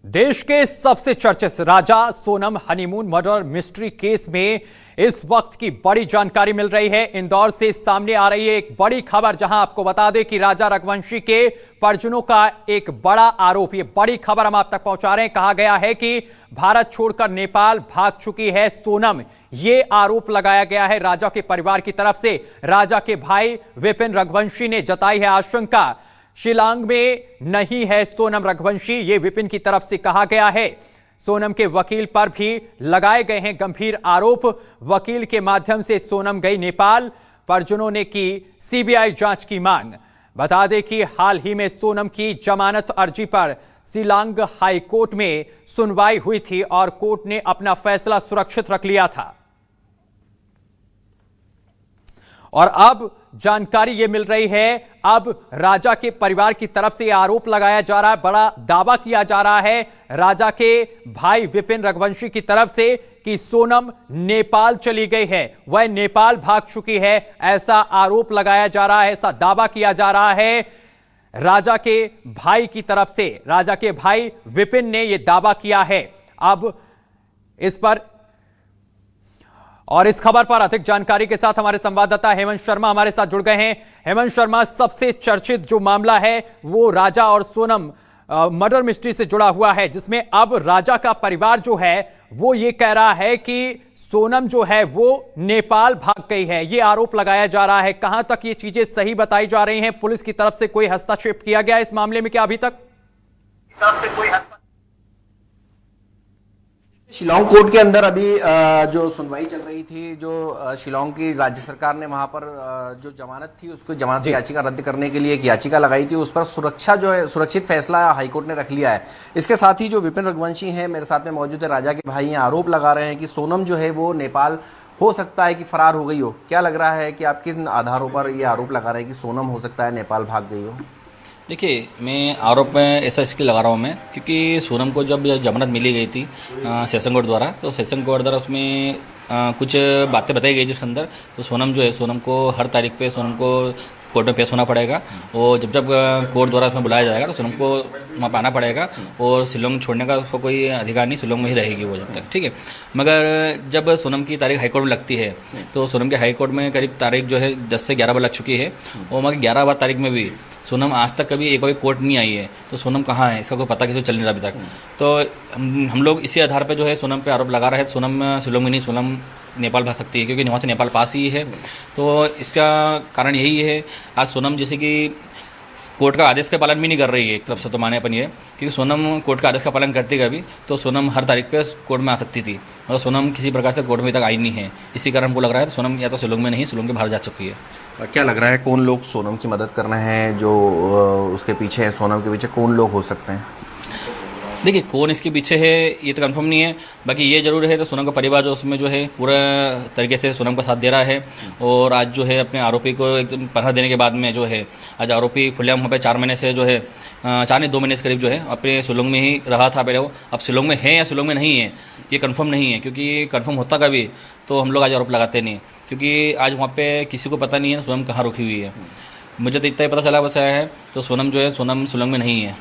देश के सबसे चर्चित Raja Sonam honeymoon murder mystery case में इस वक्त की बड़ी जानकारी मिल रही है। इंदौर से सामने आ रही है एक बड़ी खबर, जहां आपको बता दें कि राजा रघुवंशी के परिजनों का एक बड़ा आरोप, ये बड़ी खबर हम आप तक पहुंचा रहे हैं। कहा गया है कि भारत छोड़कर नेपाल भाग चुकी है सोनम, ये आरोप लगाया गया है राजा के परिवार की तरफ से। राजा के भाई विपिन रघुवंशी ने जताई है आशंका, शिलांग में नहीं है सोनम रघुवंशी, ये विपिन की तरफ से कहा गया है। सोनम के वकील पर भी लगाए गए हैं गंभीर आरोप। वकील के माध्यम से सोनम गई नेपाल, परिजनों ने की सीबीआई जांच की मांग। बता दें कि हाल ही में सोनम की जमानत अर्जी पर शिलांग हाई कोर्ट में सुनवाई हुई थी और कोर्ट ने अपना फैसला सुरक्षित रख लिया था। और अब जानकारी यह मिल रही है, अब राजा के परिवार की तरफ से आरोप लगाया जा रहा है, बड़ा दावा किया जा रहा है राजा के भाई विपिन रघुवंशी की तरफ से कि सोनम नेपाल चली गई है, वह नेपाल भाग चुकी है, ऐसा आरोप लगाया जा रहा है, ऐसा दावा किया जा रहा है राजा के भाई की तरफ से। राजा के भाई विपिन ने यह दावा किया है। अब इस पर और इस खबर पर अधिक जानकारी के साथ हमारे संवाददाता हेमंत शर्मा हमारे साथ जुड़ गए हैं। हेमंत शर्मा, सबसे चर्चित जो मामला है वो राजा और सोनम मर्डर मिस्ट्री से जुड़ा हुआ है, जिसमें अब राजा का परिवार जो है वो ये कह रहा है कि सोनम जो है वो नेपाल भाग गई है, ये आरोप लगाया जा रहा है। कहां तक ये चीजें सही बताई जा रही हैं? पुलिस की तरफ से कोई हस्तक्षेप किया गया इस मामले में क्या अभी तक? शिलांग कोर्ट के अंदर अभी जो सुनवाई चल रही थी, जो शिलांग की राज्य सरकार ने वहां पर जो जमानत थी उसको जमानत याचिका रद्द करने के लिए एक याचिका लगाई थी, उस पर सुरक्षा जो है सुरक्षित फैसला हाईकोर्ट ने रख लिया है। इसके साथ ही जो विपिन रघुवंशी हैं मेरे साथ में मौजूद है, राजा के भाई, यहाँ आरोप लगा रहे हैं कि सोनम जो है वो नेपाल हो सकता है कि फरार हो गई हो। क्या लग रहा है कि आप किन आधारों पर ये आरोप लगा रहे हैं कि सोनम हो सकता है नेपाल भाग गई हो? देखिए, मैं आरोप में ऐसा इसलिए लगा रहा हूँ मैं, क्योंकि सोनम को जब जमानत मिली गई थी सेशन कोर्ट द्वारा, तो सेशन कोर्ट द्वारा उसमें कुछ बातें बताई गई थी उसके अंदर। तो सोनम जो है, सोनम को हर तारीख पे सोनम को कोर्ट में पेश होना पड़ेगा, और जब जब कोर्ट द्वारा उसमें बुलाया जाएगा तो सोनम को वहाँ पर आना पड़ेगा, और शिलोंग छोड़ने का उसको कोई अधिकार नहीं, शिलोंग में ही रहेगी वो जब तक, ठीक है। मगर जब सोनम की तारीख हाईकोर्ट में लगती है तो सोनम के हाईकोर्ट में करीब तारीख जो है 10 से 11 बार लग चुकी है, और वहाँ की 11 बार तारीख में भी सोनम आज तक कभी एक बार कोर्ट नहीं आई है। तो सोनम कहाँ है इसका कोई पता किसी को चल नहीं रहा अभी तक। तो हम लोग इसी आधार पर जो है सोनम पे आरोप लगा रहे हैं। सोनम शिलोंग में नहीं, सोनम नेपाल भाग सकती है, क्योंकि वहाँ से नेपाल पास ही है। तो इसका कारण यही है, आज सोनम जैसे कि कोर्ट का आदेश का पालन भी नहीं कर रही है एक तरफ से, तो माने अपन ये, क्योंकि सोनम कोर्ट का आदेश का पालन करती कभी तो सोनम हर तारीख पे कोर्ट में आ सकती थी, और सोनम किसी प्रकार से कोर्ट में तक आई नहीं है। इसी कारण हमको लग रहा है सोनम या तो शिलोंग में नहीं, शिलोंग के बाहर जा चुकी है। क्या लग रहा है कौन लोग सोनम की मदद कर रहे हैं, जो उसके पीछे हैं, सोनम के पीछे कौन लोग हो सकते हैं? देखिए, कौन इसके पीछे है ये तो कंफर्म नहीं है, बाकी ये जरूर है तो सोनम का परिवार जो उसमें जो है पूरा तरीके से सोनम का साथ दे रहा है। और आज जो है अपने आरोपी को एकदम पनाह देने के बाद में जो है आज आरोपी खुलेआम वहाँ पे 4 महीने से जो है 4 नहीं 2 महीने से करीब जो है अपने शिलोंग में ही रहा था पहले। वो अब शिलोंग में है या शिलोंग में नहीं है ये कंफर्म नहीं है, क्योंकि कंफर्म होता कभी तो हम लोग आज आरोप लगाते नहीं, क्योंकि आज वहाँ पे किसी को पता नहीं है सोनम कहाँ रुकी हुई है। मुझे तो इतना ही पता चला बस आया है, तो सोनम जो है सोनम शिलोंग में नहीं है।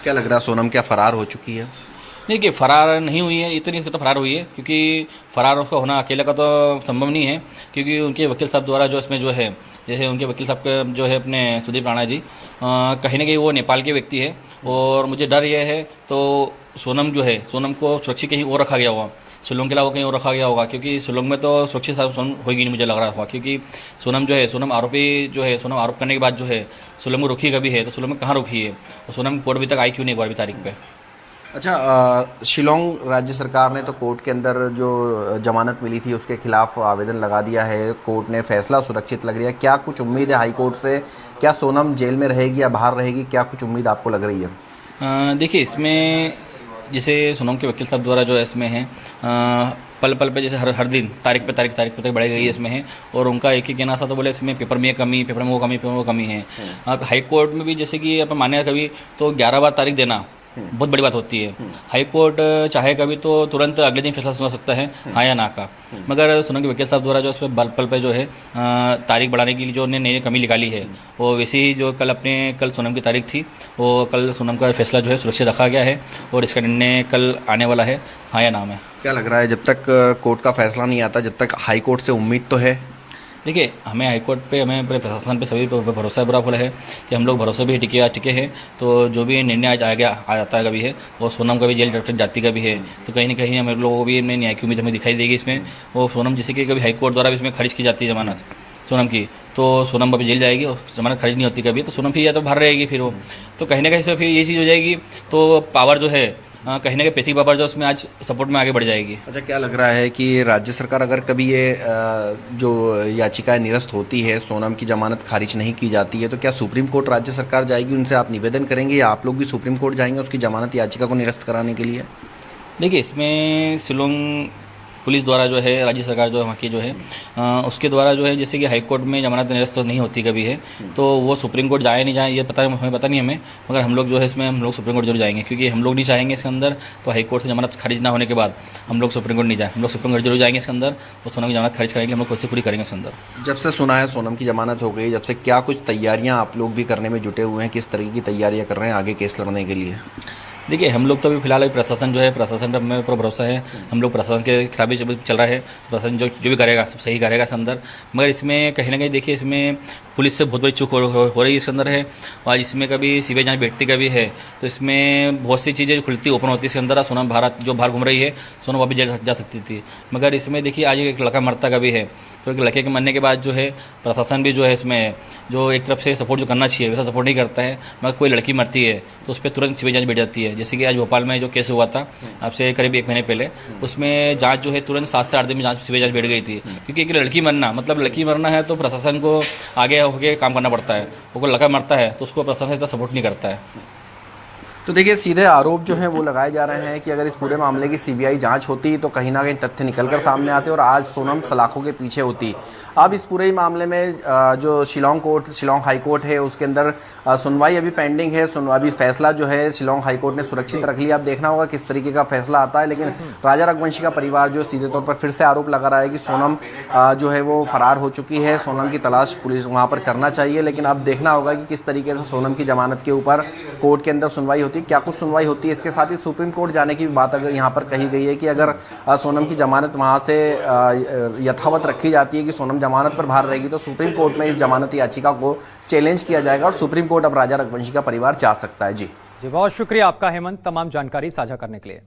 क्या लग रहा है सोनम क्या फरार हो चुकी है? देखिए, फरार नहीं हुई है, इतनी तो फरार हुई है, क्योंकि फरार उसका होना अकेले का तो संभव नहीं है, क्योंकि उनके वकील साहब द्वारा जो इसमें जो है, जैसे उनके वकील साहब के जो है अपने सुदीप राणा जी, कहीं ना कहीं वो नेपाल के व्यक्ति है, और मुझे डर यह है तो सोनम जो है सोनम को सुरक्षित कहीं और रखा गया होगा, शिलोंग के अलावा कहीं और रखा गया होगा, क्योंकि शिलोंग में तो सुरक्षित सोनम होगी नहीं, मुझे लग रहा होगा, क्योंकि सोनम जो है सोनम आरोपी जो है सोनम आरोप करने के बाद जो है शिलोंग में रुकी कभी है, तो शिलोंग में कहाँ रुकी है, और सोनम कोर्ट अभी तक आई क्यों नहीं 12वीं तारीख पे? अच्छा, शिलोंग राज्य सरकार ने तो कोर्ट के अंदर जो जमानत मिली थी उसके खिलाफ आवेदन लगा दिया है, कोर्ट ने फैसला सुरक्षित लग रहा है। क्या कुछ उम्मीद है हाई कोर्ट से? क्या सोनम जेल में रहेगी या बाहर रहेगी? क्या कुछ उम्मीद आपको लग रही है? देखिए, इसमें जैसे सोनम के वकील साहब द्वारा जो है इसमें है पल पल पे जैसे हर दिन तारीख पे तक बढ़ाई गई है इसमें है, और उनका एक ही कहना था, तो बोले इसमें पेपर में ये कमी, पेपर में वो कमी, पेपर में वो कमी है। हाई कोर्ट में भी जैसे कि अपन माने कभी तो 11 बार तारीख देना बहुत बड़ी बात होती है। हाई कोर्ट चाहे कभी तो तुरंत अगले दिन फैसला सुना सकता है हाँ या ना का, मगर सोनम के वकील साहब द्वारा जो इस पर पल पे जो है तारीख बढ़ाने के लिए जो उन्होंने नई कमी निकाली है, वो वैसे ही जो कल सोनम की तारीख थी, वो कल सोनम का फैसला जो है सुरक्षित रखा गया है और इसका निर्णय कल आने वाला है हाँ या ना में। क्या लग रहा है जब तक कोर्ट का फैसला नहीं आता, जब तक हाई कोर्ट से उम्मीद तो है? देखिए, हमें हाईकोर्ट पे, हमें अपने प्रशासन पे सभी पे भरोसा पूरा फल है कि हम लोग भरोसे भी टिके हैं। तो जो भी निर्णय आ जाता है कभी है, वो सोनम का भी जेल जब तक जाती का भी है, तो कहीं ना कहीं हम लोगों को भी अपने न्याय की उम्मीद हमें दिखाई देगी इसमें। वो सोनम जैसे कि कभी हाईकोर्ट द्वारा भी इसमें खारिज की जाती है जमानत सोनम की, तो सोनम अभी जेल जाएगी और जमानत खारिज नहीं होती कभी, तो सोनम फिर या तो बाहर रहेगी फिर वो, तो कहीं ना कहीं से फिर ये चीज़ हो जाएगी, तो पावर जो है कहीं ना कहीं पैसिव पावर जो उसमें आज सपोर्ट में आगे बढ़ जाएगी। अच्छा, क्या लग रहा है कि राज्य सरकार अगर कभी ये जो याचिकाएं निरस्त होती है, सोनम की जमानत खारिज नहीं की जाती है, तो क्या सुप्रीम कोर्ट राज्य सरकार जाएगी, उनसे आप निवेदन करेंगे या आप लोग भी सुप्रीम कोर्ट जाएंगे उसकी जमानत याचिका को निरस्त कराने के लिए? देखिए, इसमें शिलोंग पुलिस द्वारा जो है, राज्य सरकार जो वहाँ की जो है उसके द्वारा जो है, जैसे कि हाई कोर्ट में जमानत निरस्त तो नहीं होती कभी है, तो वो सुप्रीम कोर्ट जाए नहीं जाए ये हमें पता नहीं हमें, मगर हम लोग जो है इसमें हम लोग सुप्रीम कोर्ट जरूर जाएंगे, क्योंकि हम लोग नहीं चाहेंगे इसके अंदर तो हाई कोर्ट से जमानत खारिज ना होने के बाद हम लोग सुप्रीम कोर्ट नहीं जाए, हम लोग सुप्रीम कोर्ट जरूर जाएंगे इसके अंदर, और सोनम की जमानत खारिज करेंगे, हम लोग कोशिश पूरी करेंगे इसके अंदर। जब से सुना है सोनम की जमानत हो गई, जब से क्या कुछ तैयारियां आप लोग भी करने में जुटे हुए हैं, किस तरीके की तैयारियां कर रहे हैं आगे केस लड़ने के लिए? देखिए, हम लोग तो अभी फिलहाल प्रशासन जो है, प्रशासन पर हमें पूरा भरोसा है, हम लोग प्रशासन के खिलाफ भी चल रहा है, प्रशासन जो भी करेगा सब सही करेगा इसके अंदर, मगर इसमें कहीं ना कहीं देखिए इसमें पुलिस से बहुत बड़ी चूक हो रही है इसके अंदर है, और इसमें कभी सीबीआई जांच बैठती का भी है, तो इसमें बहुत सी चीज़ें खुलती ओपन होती है इसके अंदर। सोनम जो बाहर घूम रही है, सोनम वापस जेल जा सकती थी, मगर इसमें देखिए आज एक लड़का मरता का भी है, तो एक लड़के के मरने के बाद जो है प्रशासन भी जो है इसमें जो एक तरफ से सपोर्ट जो करना चाहिए वैसा सपोर्ट नहीं करता है, मगर कोई लड़की मरती है तो उस पर तुरंत सीबीआई जांच बैठ जाती है। जैसे कि आज भोपाल में जो केस हुआ था आपसे करीब 1 महीने पहले, उसमें जांच जो है तुरंत 7 से 8 दिन में सीबीआई जांच बैठ गई थी, क्योंकि एक लड़की मरना मतलब लड़की मरना है तो प्रशासन को आगे होकर काम करना पड़ता है, वो लड़का मरता है तो उसको प्रशासन इतना सपोर्ट नहीं करता है। तो देखिए, सीधे आरोप जो हैं वो लगाए जा रहे हैं कि अगर इस पूरे मामले की सीबीआई जांच होती तो कहीं ना कहीं तथ्य निकलकर सामने आते और आज सोनम सलाखों के पीछे होती। अब इस पूरे मामले में जो शिलोंग हाई कोर्ट है उसके अंदर सुनवाई अभी पेंडिंग है। अभी फैसला जो है शिलोंग हाई कोर्ट ने सुरक्षित रख लिया। अब देखना होगा किस तरीके का फैसला आता है। लेकिन राजा रघुवंशी का परिवार जो सीधे तौर पर फिर से आरोप लगा रहा है कि सोनम जो है वो फरार हो चुकी है, सोनम की तलाश पुलिस वहाँ पर करना चाहिए। लेकिन अब देखना होगा कि किस तरीके से सोनम की जमानत के ऊपर कोर्ट के अंदर सुनवाई होती है, क्या कुछ सुनवाई होती है। इसके साथ ही सुप्रीम कोर्ट जाने की बात अगर यहाँ पर कही गई है कि अगर सोनम की जमानत वहाँ से यथावत रखी जाती है कि सोनम जमानत पर बाहर रहेगी तो सुप्रीम कोर्ट में इस जमानत याचिका को चैलेंज किया जाएगा और सुप्रीम कोर्ट अब राजा रघुवंशी का परिवार जा सकता है। जी बहुत शुक्रिया आपका हेमंत, तमाम जानकारी साझा करने के लिए।